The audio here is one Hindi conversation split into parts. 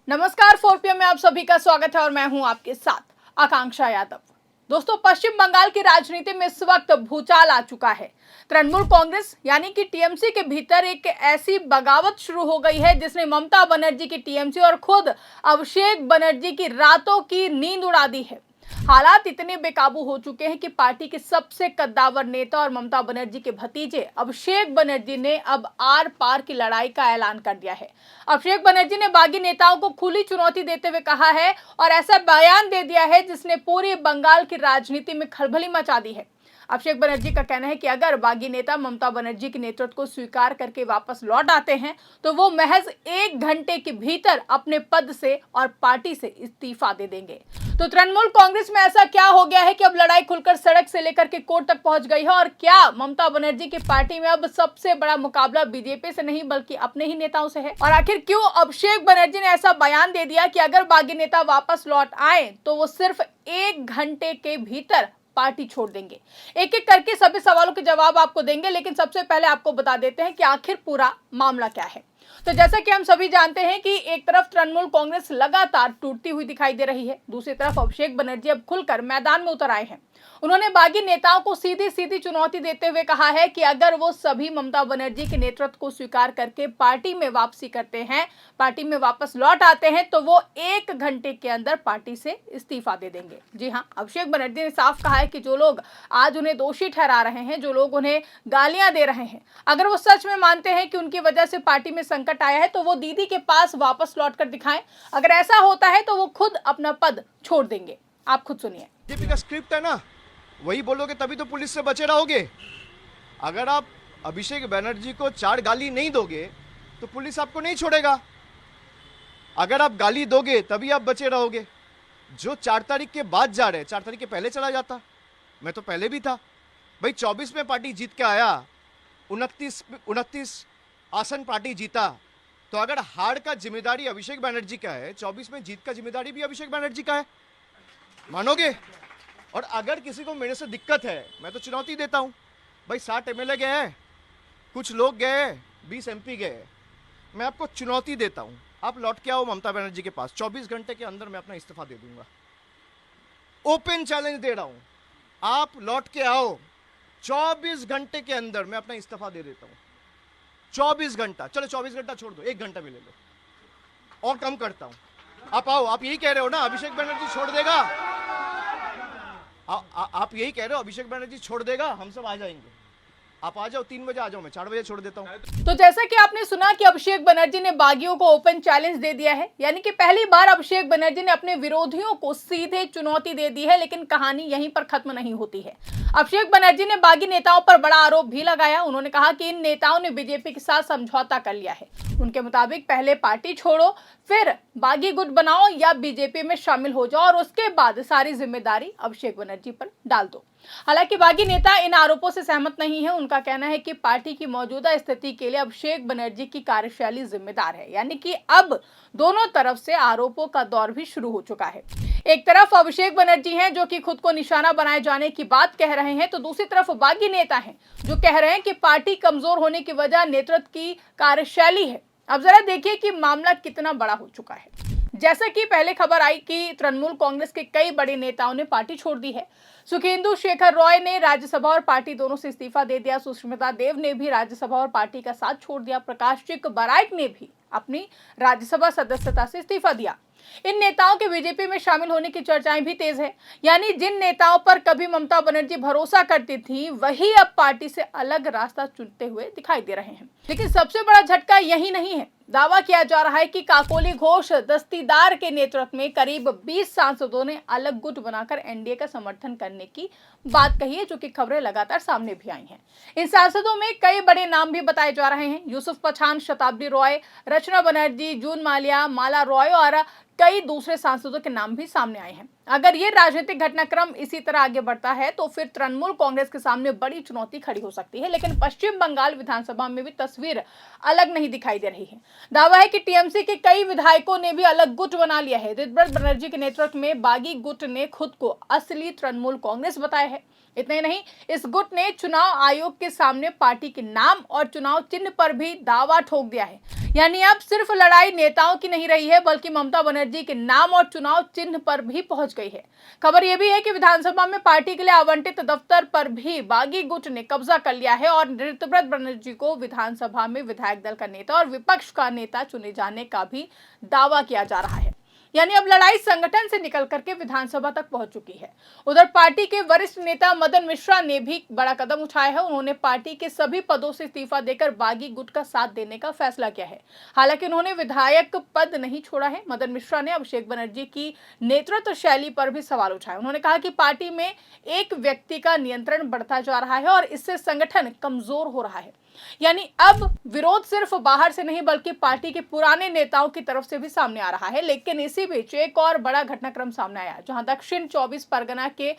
नमस्कार, 4 PM में आप सभी का स्वागत है और मैं हूं आपके साथ आकांक्षा यादव। दोस्तों, पश्चिम बंगाल की राजनीति में इस वक्त भूचाल आ चुका है। तृणमूल कांग्रेस यानी कि टीएमसी के भीतर एक ऐसी बगावत शुरू हो गई है जिसने ममता बनर्जी की टीएमसी और खुद अभिषेक बनर्जी की रातों की नींद उड़ा दी है। हालात इतने बेकाबू हो चुके हैं कि पार्टी के सबसे कद्दावर नेता और ममता बनर्जी के भतीजे अभिषेक बनर्जी ने अब आर पार की लड़ाई का ऐलान कर दिया है। अभिषेक बनर्जी ने बागी नेताओं को खुली चुनौती देते हुए कहा है और ऐसा बयान दे दिया है जिसने पूरी बंगाल की राजनीति में खलबली मचा दी है। अभिषेक बनर्जी का कहना है कि अगर बागी नेता ममता बनर्जी के नेतृत्व को स्वीकार करके वापस लौट आते हैं तो वो महज 1 घंटे के भीतर अपने पद से और पार्टी से इस्तीफा दे देंगे। तो तृणमूल कांग्रेस में ऐसा क्या हो गया है कि अब लड़ाई खुलकर सड़क से लेकर के कोर्ट तक पहुंच गई है और क्या ममता बनर्जी की पार्टी में अब सबसे बड़ा मुकाबला बीजेपी से नहीं बल्कि अपने ही नेताओं से है? और आखिर क्यों अभिषेक बनर्जी ने ऐसा बयान दे दिया कि अगर बागी नेता वापस लौट आए तो वो सिर्फ 1 घंटे के भीतर पार्टी छोड़ देंगे? एक एक करके सभी सवालों के जवाब आपको देंगे, लेकिन सबसे पहले आपको बता देते हैं कि आखिर पूरा मामला क्या है। तो जैसा कि हम सभी जानते हैं कि एक तरफ तृणमूल कांग्रेस लगातार टूटती हुई दिखाई दे रही है, दूसरी तरफ अभिषेक बनर्जी अब खुलकर मैदान में उतर आए हैं। उन्होंने बागी नेताओं को सीधी सीधी चुनौती देते हुए कहा है कि अगर वो सभी ममता बनर्जी के नेतृत्व को स्वीकार करके पार्टी में वापसी करते हैं, पार्टी में वापस लौट आते हैं, तो वो 1 घंटे के अंदर पार्टी से इस्तीफा दे देंगे। जी हाँ, अभिषेक बनर्जी ने साफ कहा है कि जो लोग आज उन्हें दोषी ठहरा रहे हैं, जो लोग उन्हें गालियां दे रहे हैं, अगर वो सच में मानते हैं कि उनकी वजह से पार्टी में संकट आया है तो वो दीदी के पास वापस लौट कर दिखाएं। अगर ऐसा होता है तो वो खुद अपना पद छोड़ देंगे। आप खुद सुनिए। बीजेपी का स्क्रिप्ट है ना, वही बोलोगे तभी तो पुलिस से बचे रहोगे। अगर आप अभिषेक बनर्जी को 4 गाली नहीं दोगे तो पुलिस आपको नहीं छोड़ेगा। अगर आप गाली दोगे तभी आप बचे रहोगे। जो 4 तारीख के बाद जा रहे हैं, 4 तारीख के पहले चला जाता। मैं तो पहले भी था भाई। 24 में पार्टी जीत के आया, 29 आसन पार्टी जीता। तो अगर हार का जिम्मेदारी अभिषेक बनर्जी का है, 24 में जीत का जिम्मेदारी भी अभिषेक बनर्जी का है, मानोगे? और अगर किसी को मेरे से दिक्कत है, मैं तो चुनौती देता हूं भाई। 60 MLA गए हैं, कुछ लोग गए, 20 MP गए। मैं आपको चुनौती देता हूं, आप लौट के आओ ममता बनर्जी के पास। 24 घंटे के अंदर मैं अपना इस्तीफा दे दूंगा। ओपन चैलेंज दे रहा हूं, आप लौट के आओ। 24 घंटे के अंदर मैं अपना इस्तीफा दे देता हूं। 24 घंटा, चलो 24 घंटा छोड़ दो, 1 घंटा भी ले लो और कम करता हूं। आप आओ। आप यही कह रहे हो ना अभिषेक बनर्जी छोड़ देगा? आप यही कह रहे हो अभिषेक बनर्जी छोड़ देगा? हम सब आ जाएंगे। आप आ जाओ, 3 बजे आ जाओ, मैं 4 बजे छोड़ देता हूं। तो जैसा कि आपने सुना कि अभिषेक बनर्जी ने बागियों को ओपन चैलेंज दे दिया है, यानी कि पहली बार अभिषेक बनर्जी ने अपने विरोधियों को सीधे चुनौती दे दी है। लेकिन कहानी यहीं पर खत्म नहीं होती है। अभिषेक बनर्जी ने बागी नेताओं पर बड़ा आरोप भी लगाया। उन्होंने कहा कि इन नेताओं ने बीजेपी के साथ समझौता कर लिया है। उनके मुताबिक पहले पार्टी छोड़ो, फिर बागी गुट बनाओ या बीजेपी में शामिल हो जाओ और उसके बाद सारी जिम्मेदारी अभिषेक बनर्जी पर डाल दो। हालांकि बागी नेता इन आरोपों से सहमत नहीं है। उनका कहना है कि पार्टी की मौजूदा स्थिति के लिए अभिषेक बनर्जी की कार्यशैली जिम्मेदार है, यानी कि अब दोनों तरफ से आरोपों का दौर भी शुरू हो चुका है। एक तरफ अभिषेक बनर्जी हैं जो कि खुद को निशाना बनाए जाने की बात कह रहे हैं, तो दूसरी तरफ बागी नेता हैं जो कह रहे हैं कि पार्टी कमजोर होने की वजह नेतृत्व की कार्यशैली है। अब जरा देखिए कि मामला कितना बड़ा हो चुका है। जैसा कि पहले खबर आई कि तृणमूल कांग्रेस के कई बड़े नेताओं ने पार्टी छोड़ दी है। सुखेंदु शेखर रॉय ने राज्यसभा और पार्टी दोनों से इस्तीफा दे दिया। सुष्मिता देव ने भी राज्यसभा और पार्टी का साथ छोड़ दिया। प्रकाश चिक बाराइक ने भी अपनी राज्यसभा सदस्यता से इस्तीफा दिया। इन नेताओं के बीजेपी में शामिल होने की चर्चाएं भी तेज है। यानी जिन नेताओं पर कभी ममता बनर्जी भरोसा करती थी, वही अब पार्टी से अलग रास्ता चुनते हुए दिखाई दे रहे हैं। लेकिन सबसे बड़ा झटका यही नहीं है। दावा किया जा रहा है कि काकोली घोष दस्तीदार के नेतृत्व में करीब 20 सांसदों ने अलग गुट बनाकर एनडीए का समर्थन करने की बात कही है, जो कि खबरें लगातार सामने भी आई हैं। इन सांसदों में कई बड़े नाम भी बताए जा रहे हैं। यूसुफ पठान, शताब्दी रॉय, रचना बनर्जी, जून माल्या, माला रॉय और कई दूसरे सांसदों के नाम भी सामने आए हैं। अगर ये राजनीतिक घटनाक्रम इसी तरह आगे बढ़ता है तो फिर तृणमूल कांग्रेस के सामने बड़ी चुनौती खड़ी हो सकती है। लेकिन पश्चिम बंगाल विधानसभा में भी तस्वीर अलग नहीं दिखाई दे रही है। दावा है कि टीएमसी के कई विधायकों ने भी अलग गुट बना लिया है। ऋतव्रत बनर्जी के नेतृत्व में बागी गुट ने खुद को असली तृणमूल कांग्रेस बताया है। इतना ही नहीं, इस गुट ने चुनाव आयोग के सामने पार्टी के नाम और चुनाव चिन्ह पर भी दावा ठोक दिया है। यानी अब सिर्फ लड़ाई नेताओं की नहीं रही है बल्कि ममता बनर्जी के नाम और चुनाव चिन्ह पर भी पहुंच गई है। खबर यह भी है कि विधानसभा में पार्टी के लिए आवंटित दफ्तर पर भी बागी गुट ने कब्जा कर लिया है और ऋतुव्रत बनर्जी को विधानसभा में विधायक दल का नेता और विपक्ष का नेता चुने जाने का भी दावा किया जा रहा है। यानी अब लड़ाई संगठन से निकल करके विधानसभा तक पहुंच चुकी है। उधर पार्टी के वरिष्ठ नेता मदन मिश्रा ने भी बड़ा कदम उठाया है। उन्होंने पार्टी के सभी पदों से इस्तीफा देकर बागी गुट का साथ देने का फैसला किया है। हालांकि उन्होंने विधायक पद नहीं छोड़ा है। मदन मिश्रा ने अभिषेक बनर्जी की नेतृत्व शैली पर भी सवाल उठाया। उन्होंने कहा कि पार्टी में एक व्यक्ति का नियंत्रण बढ़ता जा रहा है और इससे संगठन कमजोर हो रहा है। यानी अब विरोध सिर्फ बाहर से नहीं बल्कि पार्टी के पुराने नेताओं की तरफ से भी सामने आ रहा है। लेकिन इसी बीच एक और बड़ा घटनाक्रम सामने आया, जहां दक्षिण 24 परगना के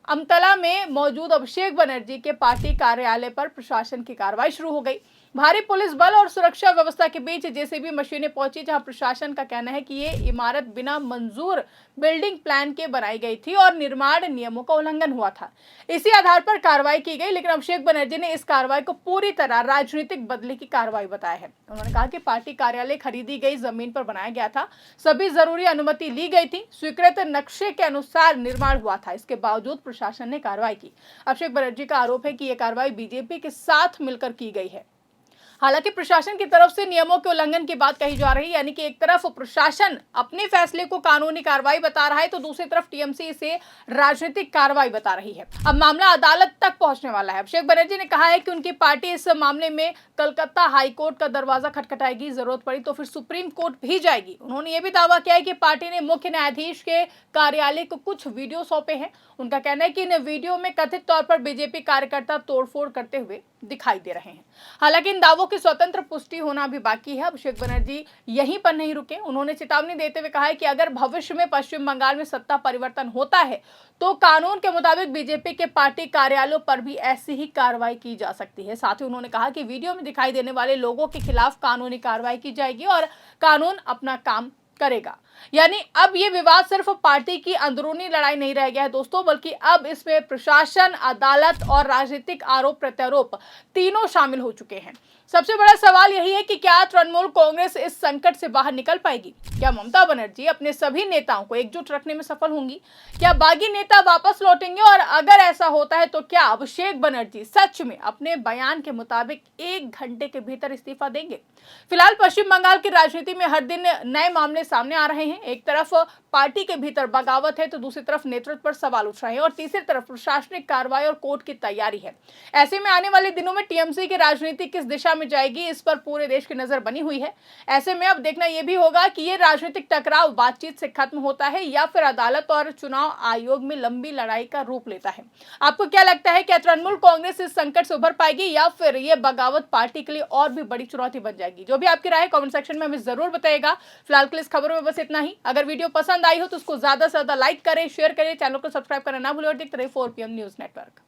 अमतला में मौजूद अभिषेक बनर्जी के पार्टी कार्यालय पर प्रशासन की कार्रवाई शुरू हो गई। भारी पुलिस बल और सुरक्षा व्यवस्था के बीच जेसीबी मशीनें पहुंची, जहां प्रशासन का कहना है कि ये इमारत बिना मंजूर बिल्डिंग प्लान के बनाई गई थी और निर्माण नियमों का उल्लंघन हुआ था। इसी आधार पर कार्रवाई की गई। लेकिन अभिषेक बनर्जी ने इस कार्रवाई को पूरी तरह राजनीतिक बदले की कार्रवाई बताया है। उन्होंने कहा कि पार्टी कार्यालय खरीदी गई जमीन पर बनाया गया था, सभी जरूरी अनुमति ली गई थी, स्वीकृत नक्शे के अनुसार निर्माण हुआ था। इसके बावजूद प्रशासन ने कार्रवाई की। अभिषेक बनर्जी का आरोप है कि यह कार्रवाई बीजेपी के साथ मिलकर की गई है। हालांकि प्रशासन की तरफ से नियमों के उल्लंघन की बात कही जा रही है। यानी कि एक तरफ प्रशासन अपने फैसले को कानूनी कार्रवाई बता रहा है तो दूसरी तरफ टीएमसी इसे राजनीतिक कार्रवाई बता रही है। अब मामला अदालत तक पहुंचने वाला है। अभिषेक बनर्जी ने कहा है कि उनकी पार्टी इस मामले में कलकत्ता हाईकोर्ट का दरवाजा खटखटाएगी, जरूरत पड़ी तो फिर सुप्रीम कोर्ट भी जाएगी। उन्होंने ये भी दावा किया है कि पार्टी ने मुख्य न्यायाधीश के कार्यालय को कुछ वीडियो सौंपे हैं। उनका कहना है कि इन वीडियो में कथित तौर पर बीजेपी कार्यकर्ता तोड़फोड़ करते हुए दिखाई दे रहे हैं। हालांकि इन दावों की स्वतंत्र पुष्टि होना भी बाकी है। अभिषेक बनर्जी यहीं पर नहीं रुके। उन्होंने चेतावनी देते हुए कहा है कि अगर भविष्य में पश्चिम बंगाल में सत्ता परिवर्तन होता है तो कानून के मुताबिक बीजेपी के पार्टी कार्यालयों पर भी ऐसी ही कार्रवाई की जा सकती है। साथ ही उन्होंने कहा कि वीडियो में दिखाई देने वाले लोगों के खिलाफ कानूनी कार्रवाई की जाएगी और कानून अपना काम करेगा। यानी अब ये विवाद सिर्फ पार्टी की अंदरूनी लड़ाई नहीं रह गया है दोस्तों, बल्कि अब इसमें प्रशासन, अदालत और राजनीतिक आरोप प्रत्यारोप तीनों शामिल हो चुके हैं। सबसे बड़ा सवाल यही है कि क्या तृणमूल कांग्रेस इस संकट से बाहर निकल पाएगी? क्या ममता बनर्जी अपने सभी नेताओं को एकजुट रखने में सफल होंगी? क्या बागी नेता वापस लौटेंगे? और अगर ऐसा होता है तो क्या अभिषेक बनर्जी सच में अपने बयान के मुताबिक 1 घंटे के भीतर इस्तीफा देंगे? फिलहाल पश्चिम बंगाल की राजनीति में हर दिन नए मामले सामने आ रहे हैं। एक तरफ पार्टी के भीतर बगावत है तो दूसरी तरफ नेतृत्व पर सवाल उठ रहे हैं और तीसरी तरफ प्रशासनिक कार्रवाई और कोर्ट की तैयारी है। ऐसे में आने वाले दिनों में टीएमसी की राजनीति किस दिशा में जाएगी, इस पर पूरे देश की नजर बनी हुई है। ऐसे में अब देखना यह भी होगा कि ये राजनीतिक टकराव बातचीत से खत्म होता है या फिर अदालत और चुनाव आयोग में लंबी लड़ाई का रूप लेता है। आपको क्या लगता है, क्या तृणमूल कांग्रेस इस संकट से उभर पाएगी या फिर ये बगावत पार्टी के लिए और भी बड़ी चुनौती बन जाएगी? जो भी आपकी राय कमेंट सेक्शन में हमें जरूर बताइएगा। फिलहाल के लिए इस खबरों में बस इतना ही। अगर वीडियो पसंद आई हो तो उसको ज्यादा से ज्यादा लाइक करें, शेयर करें, चैनल को सब्सक्राइब करना ना भूलें और देखते रहिए 4PM न्यूज नेटवर्क।